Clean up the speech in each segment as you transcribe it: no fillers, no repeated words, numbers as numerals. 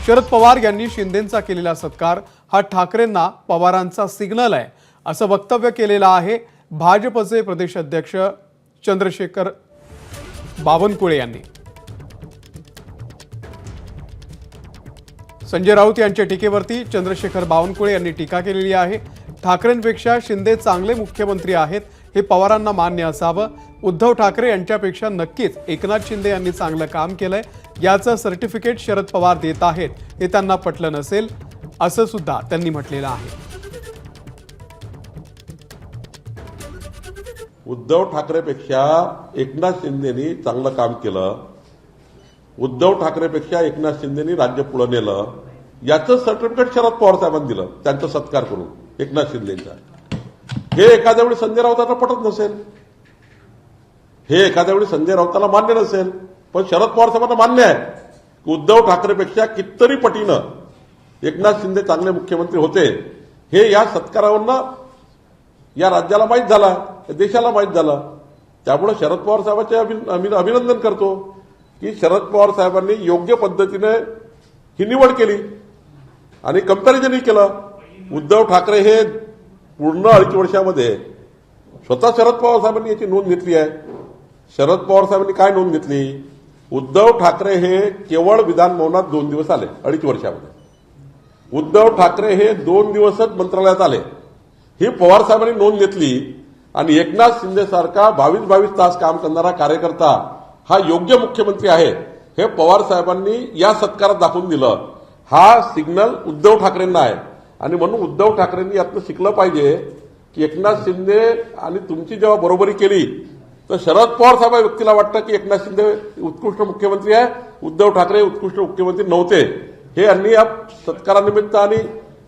शरद पवार यांनी शिंदेंचा केलेला सत्कार हा ठाकरेंना पवारांचा सिग्नल आहे असं वक्तव्य केलेलं आहे भाजपचे प्रदेश अध्यक्ष चंद्रशेखर बावनकुळे यांनी। संजय राऊत यांच्या टीकेवरती चंद्रशेखर बावनकुळे यांनी टीका केलेली आहे। ठाकरेंपेक्षा शिंदे चांगले मुख्यमंत्री आहेत हे पवारांना मान्य असावं। उद्धव ठाकरे यांच्यापेक्षा नक्कीच एकनाथ शिंदे यांनी चांगलं काम केलंय, याचं सर्टिफिकेट शरद पवार देत आहेत हे त्यांना पटलं नसेल असं सुद्धा त्यांनी म्हटलेलं आहे। उद्धव ठाकरेपेक्षा एकनाथ शिंदेनी चांगलं काम केलं, उद्धव ठाकरेपेक्षा एकनाथ शिंदेनी राज्य पुढे नेलं, याचं सर्टिफिकेट शरद पवार साहेबांनी दिलं त्यांचा सत्कार करून एकनाथ शिंदेचा। हे एखाद्या वेळी संजय राऊतांना पटत नसेल, हे एखाद्या वेळी संजय राऊतांना मान्य नसेल, पण शरद पवार साहेबांना मान्य आहे की उद्धव ठाकरेपेक्षा कितीतरी पटीनं एकनाथ शिंदे चांगले मुख्यमंत्री होते। हे या सत्कारावरनं या राज्याला माहीत झाला, देशाला माहीत झालं। त्यामुळे शरद पवार साहेबांचे आम्ही अभिनंदन करतो की शरद पवार साहेबांनी योग्य पद्धतीने ही निवड केली आणि कंपॅरिझनही केलं। उद्धव ठाकरे हे पूर्ण 2.5 वर्षामध्ये स्वतः शरद पवार साहेबांनी याची नोंद घेतली आहे। शरद पवार साहेबांनी काय नोंद घेतली? उद्धव ठाकरे हे केवळ विधान भवनात 2 दिवस आले 2.5 वर्षामध्ये। उद्धव ठाकरे हे 2 दिवसच मंत्रालयात आले, ही पवार साहेबांनी नोंद घेतली आणि एकनाथ शिंदे सारखा 22 तास काम करणारा कार्यकर्ता हा योग्य मुख्यमंत्री आहे हे पवार साहेबांनी या सत्कारात दाखवून दिलं। हा सिग्नल उद्धव ठाकरेंना आहे आणि म्हणून उद्धव ठाकरेंनी यातनं शिकलं पाहिजे की एकनाथ शिंदे आणि तुमची जेव्हा बरोबरी केली तर शरद पवार साहेब व्यक्तीला वाटतं की एकनाथ शिंदे उत्कृष्ट मुख्यमंत्री आहे, उद्धव ठाकरे उत्कृष्ट मुख्यमंत्री नव्हते। हे यांनी या सत्कारानिमित्त आणि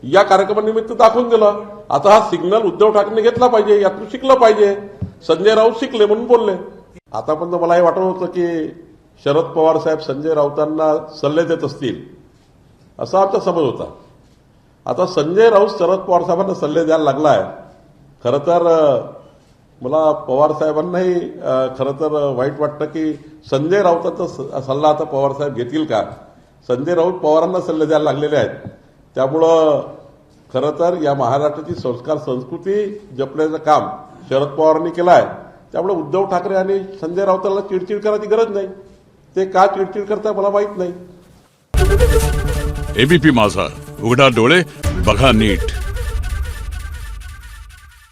या कार्यक्रमानिमित्त दाखवून दिलं। आता हा सिग्नल उद्धव ठाकरेंनी घेतला पाहिजे, यातून शिकलं पाहिजे। संजय राऊत शिकले म्हणून बोलले। आतापर्यंत मला हे वाटत होतं की शरद पवार साहेब संजय राऊतांना सल्ले देत असतील असा आमचा समज होता। आता संजय राऊत शरद पवार साहेबांना सल्ले द्यायला लागलाय। खरं तर मला पवार साहेबांनाही खरं तर वाईट वाटतं की संजय राऊतांचा सल्ला आता पवार साहेब घेतील का? संजय राऊत पवारांना सल्ले द्यायला लागलेले आहेत। त्यामुळं खरं तर या महाराष्ट्राची संस्कार संस्कृती जपण्याचं काम शरद पवारांनी केलं आहे। त्यामुळे उद्धव ठाकरे आणि संजय राऊतांना चिडचिड करायची गरज नाही। ते का चिडचिड करताय मला माहित नाही। एबीपी माझा, उघडा डोळे बघा नीट।